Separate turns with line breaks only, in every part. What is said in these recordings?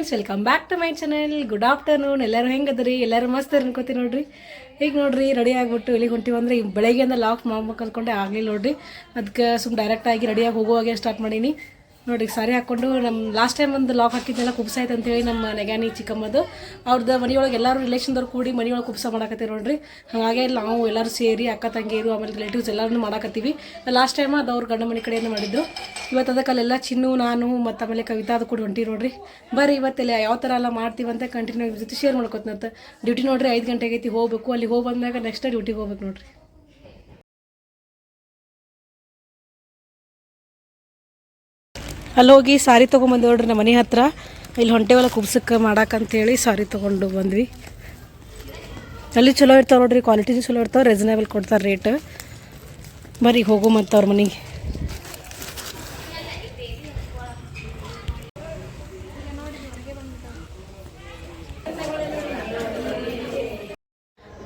Guys, welcome back to my channel. Good afternoon. ಎಲ್ಲರೂ ಹೆಂಗದ್ರಿ? ಎಲ್ಲರೂ ಮಸ್ತ್ ಅನ್ಕೋತೀವಿ ನೋಡ್ರಿ. ಈಗ ನೋಡ್ರಿ ರೆಡಿ ಆಗಿಬಿಟ್ಟು ಇಲ್ಲಿಗೆ ಹೊಂಟಿವಂದ್ರೆ ಈಗ ಬೆಳಗ್ಗೆಯಿಂದ ಲಾಕ್ ಮಾಡ್ಬೇಕು ಅಂದ್ಕೊಂಡೆ ಆಗಲಿಲ್ಲ ನೋಡ್ರಿ. ಅದಕ್ಕೆ ಡೈರೆಕ್ಟಾಗಿ ರೆಡಿಯಾಗಿ ಹೋಗುವಾಗೆ ಸ್ಟಾರ್ಟ್ ಮಾಡೀನಿ ನೋಡ್ರಿ. ಸಾರಿ ಹಾಕ್ಕೊಂಡು ನಮ್ಮ ಲಾಸ್ಟ್ ಟೈಮ್ ಒಂದು ಲಾಕ್ ಹಾಕಿದ್ದೆಲ್ಲ ಕುಬ್ಸಾಯ್ತು ಅಂತೇಳಿ ನಮ್ಮ ನೆಗಾನಿ ಚಿಕ್ಕಮ್ಮದು ಅವ್ರದ್ದು ಮನೆಯೊಳಗೆ ಎಲ್ಲರೂ ರಿಲೇಷನ್ದವ್ರು ಕೂಡಿ ಮನೆಯೊಳಗೆ ಕುಬ್ಸ ಮಾಡಾಕತ್ತೀವಿ ನೋಡ್ರಿ. ಹಾಗೆ ನಾವು ಎಲ್ಲರೂ ಸೇರಿ ಅಕ್ಕ ತಂಗಿಯರು ಆಮೇಲೆ ರಿಲೇಟಿವ್ಸ್ ಎಲ್ಲರೂ ಮಾಡಾಕತ್ತೀವಿ. ಲಾಸ್ಟ್ ಟೈಮ್ ಅದು ಅವ್ರ ಗಂಡ ಮನೆ ಕಡೆಯಿಂದ ಮಾಡಿದ್ದು. ಇವತ್ತು ಅದಕ್ಕಲ್ಲೆಲ್ಲ ಚಿನ್ನು, ನಾನು ಮತ್ತು ಆಮೇಲೆ ಕವಿತಾ ಅದು ಕೂಡ ಹೊಂಟಿ ನೋಡ್ರಿ. ಬರ್ರಿ ಇವತ್ತೆಲ್ಲ ಯಾವ ಥರ ಎಲ್ಲ ಮಾಡ್ತೀವಂತ ಕಂಟಿನ್ಯೂ ಜೊತೆ ಶೇರ್ ಮಾಡ್ಕೊತಂತ. ಡ್ಯೂಟಿ ನೋಡ್ರಿ 5 ಗಂಟೆಗೆ ಐತಿ, ಹೋಗಬೇಕು. ಅಲ್ಲಿ ಹೋಗಿ ಬಂದಾಗ ನೆಕ್ಸ್ಟ್ ಡ್ಯೂಟಿಗೆ ಹೋಗ್ಬೇಕು ನೋಡ್ರಿ. ಅಲ್ಲಿ ಹೋಗಿ ಸಾರಿ ತೊಗೊಂಬಂದು ನೋಡ್ರಿ ನಮ್ಮ ಮನೆ ಹತ್ರ. ಇಲ್ಲಿ ಹೊಂಟೇವಲ್ಲ ಕುಬ್ಸಕ್ಕೆ ಮಾಡಾಕಂತೇಳಿ ಸಾರಿ ತೊಗೊಂಡು ಬಂದ್ವಿ. ಅಲ್ಲಿ ಚಲೋ ಇರ್ತಾವೆ ನೋಡ್ರಿ, ಕ್ವಾಲಿಟಿನೂ ಚಲೋ ಇರ್ತಾವೆ, ರೀಸನೇಬಲ್ ಕೊಡ್ತಾರೆ ರೇಟ್. ಬರ್ರಿ ಹೋಗು ಮತ್ತು ಅವ್ರ ಮನೆಗೆ.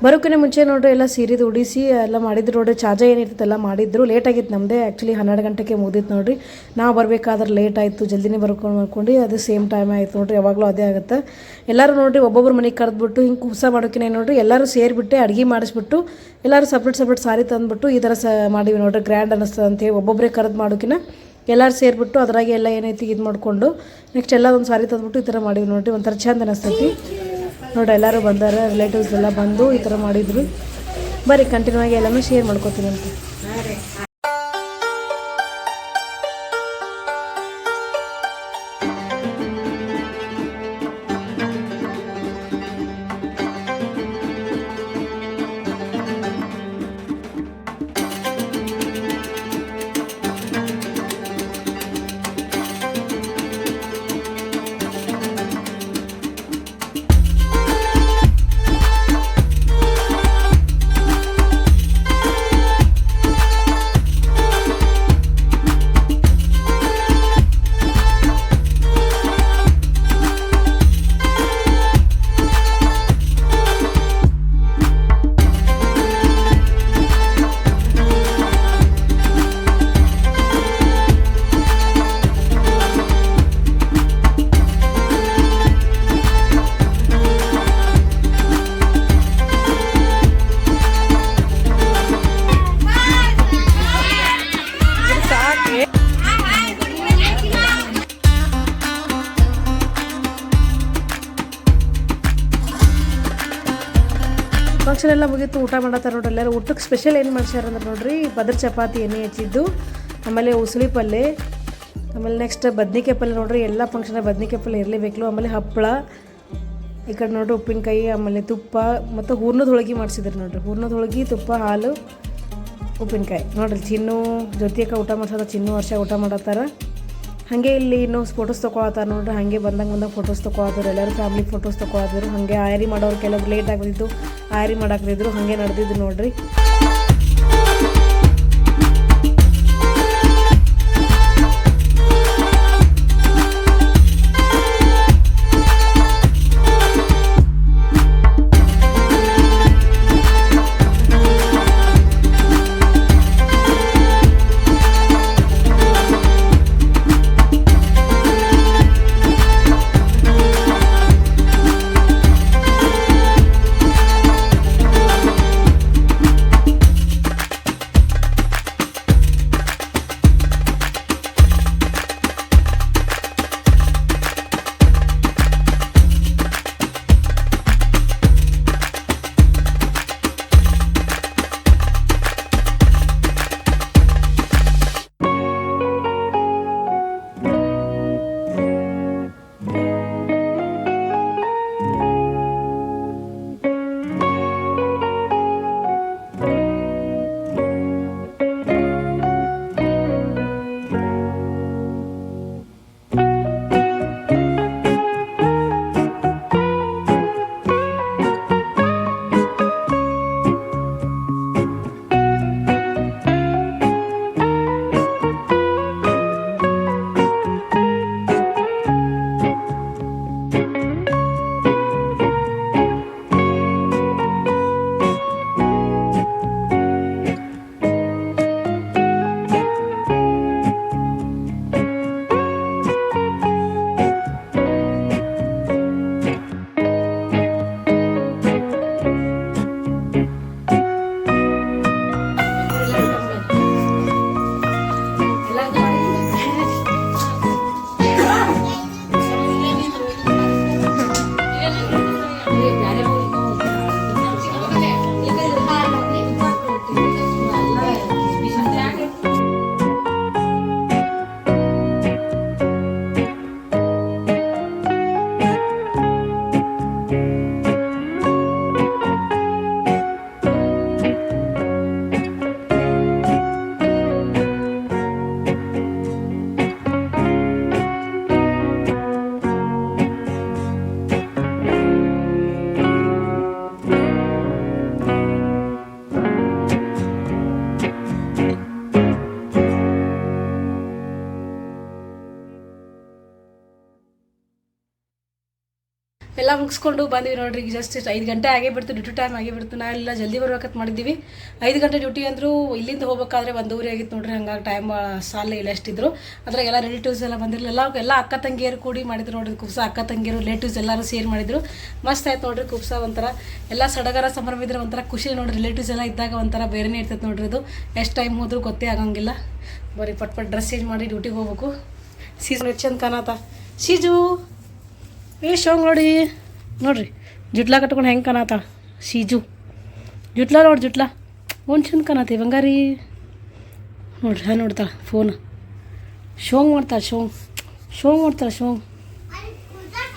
ಬರೋಕ್ಕಿಂತ ಮುಂಚೆ ನೋಡ್ರಿ ಎಲ್ಲ ಸೀರೆದು ಉಡಿಸಿ ಎಲ್ಲ ಮಾಡಿದ್ರು ನೋಡ್ರಿ. ಚಾರ್ಜ ಏನಿರ್ತೈತೆ ಎಲ್ಲ ಮಾಡಿದ್ರು. ಲೇಟ್ ಆಗಿತ್ತು ನಮ್ಮದೇ. ಆ್ಯಕ್ಚುಲಿ 12 ಗಂಟೆಗೆ ಮುಗಿದಿತ್ತು ನೋಡ್ರಿ. ನಾವು ಬರಬೇಕಾದ್ರೆ ಲೇಟ್ ಆಯಿತು, ಜಲ್ದಿನೇ ಮಾಡ್ಕೊಂಡು ಅದು ಸೇಮ್ ಟೈಮ್ ಆಯಿತು ನೋಡ್ರಿ. ಯಾವಾಗಲೂ ಅದೇ ಆಗುತ್ತೆ. ಎಲ್ಲರೂ ನೋಡ್ರಿ ಒಬ್ಬೊಬ್ಬರು ಮನೆಗೆ ಕರೆದ್ಬಿಟ್ಟು ಹಿಂಗೆ ಕುಬ್ಸ ಮಾಡೋಕ್ಕಿನೇ ನೋಡ್ರಿ ಎಲ್ಲರೂ ಸೇರಿಬಿಟ್ಟು ಅಡುಗೆ ಮಾಡಿಸ್ಬಿಟ್ಟು ಎಲ್ಲರೂ ಸಪ್ರೇಟ್ ಸಾರಿ ತಂದುಬಿಟ್ಟು ಈ ಥರ ಮಾಡಿವಿ ನೋಡ್ರಿ. ಗ್ರ್ಯಾಂಡ್ ಅನ್ನಿಸ್ತದೆ ಅಂತೇಳಿ ಒಬ್ಬೊಬ್ಬರೇ ಕರೆದು ಮಾಡೋಕ್ಕಿಂತ ಎಲ್ಲರೂ ಸೇರಿಬಿಟ್ಟು ಅದ್ರಾಗೆ ಎಲ್ಲ ಏನೈತಿ ಇದು ಮಾಡಿಕೊಂಡು ನೆಕ್ಸ್ಟ್ ಎಲ್ಲ ಒಂದು ಸಾರಿ ತಂದುಬಿಟ್ಟು ಈ ಥರ ಮಾಡಿವಿ ನೋಡ್ರಿ. ಒಂಥರ ಚಂದ ಅನ್ನಿಸ್ತೈತಿ ನೋಡ್ರಿ. ಎಲ್ಲರೂ ಬಂದಾರ, ರಿಲೇಟಿವ್ಸ್ ಎಲ್ಲ ಬಂದು ಈ ಥರ ಮಾಡಿದ್ರು. ಬರೀ ಕಂಟಿನ್ಯೂ ಆಗಿ ಎಲ್ಲನೂ ಶೇರ್ ಮಾಡ್ಕೋತೀನಿ ಅಂತ. ಫಂಕ್ಷನ್ ಎಲ್ಲ ಮುಗೀತು, ಊಟ ಮಾಡತ್ತಾರೆ ನೋಡ್ರಿ. ಎಲ್ಲರೂ ಊಟಕ್ಕೆ ಸ್ಪೆಷಲ್ ಏನು ಮಾಡ್ಸ್ಯಾರ ಅಂದ್ರೆ ನೋಡ್ರಿ, ಬದರ್ ಚಪಾತಿ ಎಣ್ಣೆ ಹಚ್ಚಿದ್ದು, ಆಮೇಲೆ ಉಸುಳಿ ಪಲ್ಯ, ಆಮೇಲೆ ನೆಕ್ಸ್ಟ್ ಬದ್ನಿಕಾಯಿ ಪಲ್ಯ ನೋಡ್ರಿ. ಎಲ್ಲ ಫಂಕ್ಷನಾಗ ಬದ್ನಿಕಾಯಿ ಪಲ್ಯ ಇರಲೇಬೇಕು. ಆಮೇಲೆ ಹಪ್ಪಳ, ಈ ಕಡೆ ನೋಡ್ರಿ ಉಪ್ಪಿನಕಾಯಿ, ಆಮೇಲೆ ತುಪ್ಪ ಮತ್ತು ಹೂರ್ಣದ ಹೋಳಿಗೆ ಮಾಡಿಸಿದ್ರು ನೋಡ್ರಿ. ಹೂರ್ಣದ ಹೋಳಿಗೆ, ತುಪ್ಪ, ಹಾಲು, ಉಪ್ಪಿನಕಾಯಿ ನೋಡ್ರಿ. ಚಿನ್ನು ಜೊತೆಗೆ ಊಟ ಮಾಡ್ಸೋದ. ಚಿನ್ನು ವರ್ಷ ಊಟ ಮಾಡತ್ತಾರ. ಹಾಗೆ ಇಲ್ಲಿ ಇನ್ನೂ ಫೋಟೋಸ್ ತೊಗೊಳತ್ತಾರ ನೋಡ್ರಿ. ಹಾಗೆ ಬಂದಂಗೆ ಫೋಟೋಸ್ ತೊಗೊಳಾದ್ರು. ಎಲ್ಲರೂ ಫ್ಯಾಮಿಲಿ ಫೋಟೋಸ್ ತೊಗೊಳಾದ್ರು. ಹಾಗೆ ಆಯರಿ ಮಾಡೋರು ಕೆಲವ್ರು ಲೇಟ್ ಆಗಿದ್ದು ಆಯರಿ ಮಾಡಾಕ್ತಿದ್ರು. ಹಾಗೆ ನಡೆದಿದ್ದು ನೋಡ್ರಿ. ಮುಗಿಸ್ಕೊಂಡು ಬಂದ್ವಿ ನೋಡ್ರಿ. ಈಗ ಜಸ್ಟ್ 5 ಗಂಟೆ ಆಗೇ ಬಿಡ್ತು, ಡ್ಯೂಟಿ ಟೈಮ್ ಆಗೇ ಬಿಡ್ತು. ನಾವೆಲ್ಲ ಜಲ್ದಿ ಬರ್ಬೇಕಂತ ಮಾಡಿದ್ದೀವಿ. 5 ಗಂಟೆ ಡ್ಯೂಟಿ ಅಂದರೂ ಇಲ್ಲಿಂದ ಹೋಗ್ಬೇಕಾದ್ರೆ 1 ಊರಿ ಆಗಿತ್ತು ನೋಡ್ರಿ. ಹಂಗಾಗಿ ಟೈಮ್ ಸಾಲ ಇಲ್ಲ ಎಷ್ಟಿದ್ರು. ಅದ್ರಾಗ ಎಲ್ಲ ರಿಲೇಟಿವ್ಸ್ ಎಲ್ಲ ಬಂದಿರಲಿಲ್ಲ. ಎಲ್ಲ ಅಕ್ಕ ತಂಗಿಯರು ಕೂಡಿ ಮಾಡಿದ್ರು ನೋಡ್ರಿ ಕುಬ್ಸ. ಅಕ್ಕ ತಂಗಿಯರು ರಿಲೇಟಿವ್ಸ್ ಎಲ್ಲರೂ ಸೇರಿ ಮಾಡಿದ್ರು. ಮಸ್ತ್ ಆಯ್ತು ನೋಡ್ರಿ ಕುಬ್ಸ. ಒಂಥರ ಎಲ್ಲ ಸಡಗರ ಸಂಭ್ರಮ ಇದ್ರೆ ಒಂಥರ ಖುಷಿ ನೋಡ್ರಿ. ರಿಲೇಟಿವ್ಸ್ ಎಲ್ಲ ಇದ್ದಾಗ ಒಂಥರ ಬೇರೆನೇ ಇರ್ತೈತೆ ನೋಡ್ರಿ. ಅದು ಎಷ್ಟು ಟೈಮ್ ಹೋದ್ರೂ ಗೊತ್ತೇ ಆಗಂಗಿಲ್ಲ. ಬರೀ ಪಟ್ ಡ್ರೆಸ್ ಚೇಂಜ್ ಮಾಡಿ ಡ್ಯೂಟಿಗೆ ಹೋಗ್ಬೇಕು. ಸೀಸನ್ ಹೆಚ್ಚಂದು ಕಾಣತ್ತ ಸೀಜು. ಶೋಂಗ್ ನೋಡ್ರಿ ಜುಟ್ಲಾ ಕಟ್ಕೊಂಡು ಹೆಂಗೆ ಕಾಣತ್ತ ಸೀಜು. ಜುಟ್ಲಾ ನೋಡಿ ಜುಟ್ಲಾ ಒಂದು ಚಂದ ಕಾಣತ್ತೆ ಬಂಗಾರಿ. ನೋಡ್ರಿ ಹಾಂ ನೋಡ್ತಾಳೆ ಫೋನ್ ಶೋಂಗ್ ಮಾಡ್ತಾಳೆ. ಶೋಂಗ್ ಮಾಡ್ತಾಳೆ ಶೋಂಗ್.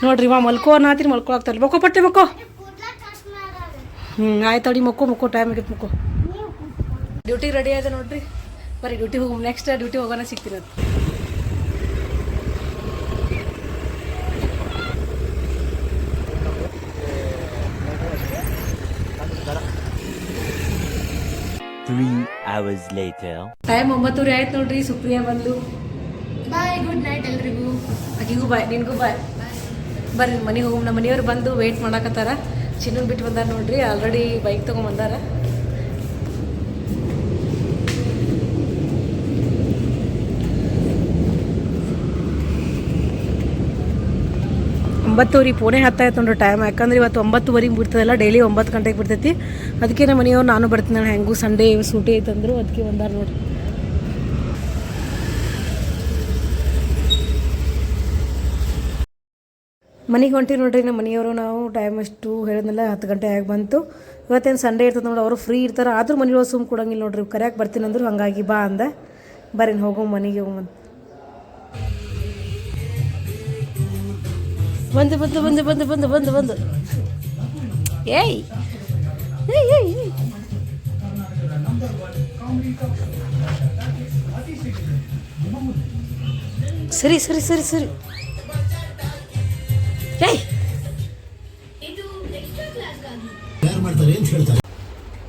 ನೋಡ್ರಿ ಮಲ್ಕೋ ಅನ್ನತ್ತೀರಿ ಮಲ್ಕೊಳಾಗ್ತಾಳೆ. ಮಕ್ಕೋ ಪಟ್ಟೆ ಮಕ್ಕೋ. ಆಯ್ತು ಅಡಿ ಮಕ್ಕೋ ಟೈಮ್ ಆಗೈತೆ ಮಕ್ಕೋ. ಡ್ಯೂಟಿ ರೆಡಿ ಆಗಿದೆ ನೋಡ್ರಿ. ಬರೀ ಡ್ಯೂಟಿ ಹೋಗಿ ನೆಕ್ಸ್ಟ್ ಡ್ಯೂಟಿ ಹೋಗೋಣ ಸಿಗ್ತೀನಿ.
3 hours later.
ಟೈಮ್ 9:30 ಆಯ್ತು ನೋಡ್ರಿ. ಸುಪ್ರಿಯಾ ಬಂದ್ಲು.
ಬಾಯ್, ಗುಡ್ ನೈಟ್ ಎಲ್ರಿಗೂ.
ಆಕಿಗೂ ಬಾಯ್, ನಿನಗೂ ಬಾಯ್. ಬರ್ರಿ ಮನೆಗೆ ಹೋಗಿ. ನಮ್ಮ ಮನೆಯವ್ರು ಬಂದು ವೆಯ್ಟ್ ಮಾಡಾಕತ್ತಾರ. ಚಿನ್ನನ್ ಬಿಟ್ಟು ಬಂದಾರ ನೋಡ್ರಿ. ಆಲ್ರೆಡಿ ಬೈಕ್ ತೊಗೊಂಬಂದಾರ. ಒಂಬತ್ತುವರೆ ಪೋಣೆ ಹತ್ತಾಯ್ತು ನೋಡ್ರಿ ಟೈಮ್. ಯಾಕಂದ್ರೆ ಇವತ್ತು 9:30 ಬಿಡ್ತದಲ್ಲ, ಡೈಲಿ 9 ಗಂಟೆಗೆ ಬಿಡ್ತೈತಿ. ಅದಕ್ಕೆ ನಮ್ಮ ಮನೆಯವ್ರು ನಾನು ಬರ್ತೀನಿ ನಾನು ಹೆಂಗೂ ಸಂಡೇ ಸೂಟಿ ಐತಂದ್ರು ಅದಕ್ಕೆ ಬಂದಾರ ನೋಡ್ರಿ. ಮನೆಗೆ ಹೊಂಟಿ ನೋಡ್ರಿ ನಮ್ಮ ಮನೆಯವರು. ನಾವು ಟೈಮ್ ಎಷ್ಟು ಹೇಳಿದ್ನಲ್ಲ 10 ಗಂಟೆ ಆಗಿ ಬಂತು. ಇವತ್ತೇನು ಸಂಡೇ ಇರ್ತದೆ ನೋಡಿ. ಅವರು ಫ್ರೀ ಇರ್ತಾರೆ. ಆದರೂ ಮನೆಯೊಳಗೆ ಸುಮ್ಮ ಕೊಡಂಗಿಲ್ಲ ನೋಡ್ರಿ. ಕರೆಯಾಕೆ ಬರ್ತೀನಿ ಅಂದರು. ಹಾಗಾಗಿ ಬಾ ಅಂದೆ. ಬರ್ರಿ ಹೋಗೋ ಮನೆಗೆ ಹೋಗಂತ. ಬಂದು ಏಯ್ ಸರಿ ಏಯ್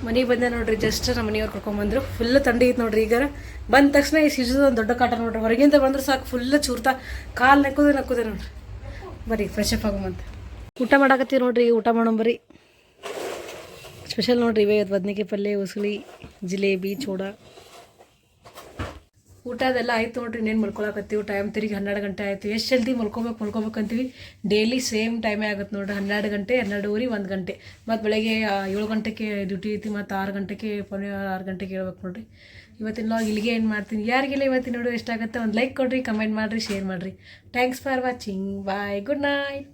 ಮನೆಗೆ ಬಂದೆ ನೋಡ್ರಿ. ಜಸ್ಟ್ ನಮ್ಮ ಮನೆಯವ್ರು ಕರ್ಕೊಂಬಂದ್ರು. ಫುಲ್ ಥಂಡಿ ಐತೆ ನೋಡ್ರಿ. ಈಗ ಬಂದ ತಕ್ಷಣ ಈ ಸಿಜುದ ಒಂದು ದೊಡ್ಡ ಕಾಟ ನೋಡ್ರಿ. ಹೊರಗಿಂದ ಬಂದ್ರೆ ಸಾಕು ಫುಲ್ ಚೂರ್ತಾ ಕಾಲು ನಕ್ಕುದೆ ನೋಡ್ರಿ. ಬರ್ರಿ ಫ್ರೆಶ್ ಅಪ್ ಆಗೋಮಂತ. ಊಟ ಮಾಡಾಕತ್ತೀವಿ ನೋಡ್ರಿ. ಊಟ ಮಾಡೋಂಬರಿ ಸ್ಪೆಷಲ್ ನೋಡ್ರಿ. ಇವತ್ತು ಬದ್ನಿಕಾಯಿ ಪಲ್ಯ, ಉಸುಳಿ, ಜಿಲೇಬಿ, ಚೂಡ. ಊಟ ಅದೆಲ್ಲ ಆಯ್ತು ನೋಡ್ರಿ. ಇನ್ನೇನು ಮಲ್ಕೊಳಕತ್ತೀವಿ. ಟೈಮ್ ತಿರುಗಿ 12 ಗಂಟೆ ಆಯಿತು. ಎಷ್ಟು ಜಲ್ದಿ ಮಲ್ಕೋಬೇಕಂತೀವಿ. ಡೈಲಿ ಸೇಮ್ ಟೈಮೇ ಆಗುತ್ತೆ ನೋಡ್ರಿ. 12 ಗಂಟೆ, 12:30, 1 ಗಂಟೆ. ಮತ್ತು ಬೆಳಗ್ಗೆ 7 ಗಂಟೆಗೆ ಡ್ಯೂಟಿ ಐತಿ. ಮತ್ತು 6 ಗಂಟೆಗೆ 6 ಗಂಟೆಗೆ ಹೇಳ್ಬೇಕು ನೋಡ್ರಿ. ಇವತ್ತಿನ ಲಾಗ್ ಇಲ್ಲಿಗೆ ಏನು ಮಾಡ್ತೀನಿ. ಯಾರಿಗೆಲ್ಲ ಇವತ್ತಿನ ನೋಡೋ ಇಷ್ಟ ಆಗುತ್ತೆ ಒಂದು ಲೈಕ್ ಕೊಡಿರಿ, ಕಮೆಂಟ್ ಮಾಡಿರಿ, ಶೇರ್ ಮಾಡಿರಿ. Thanks for watching. Bye, good night.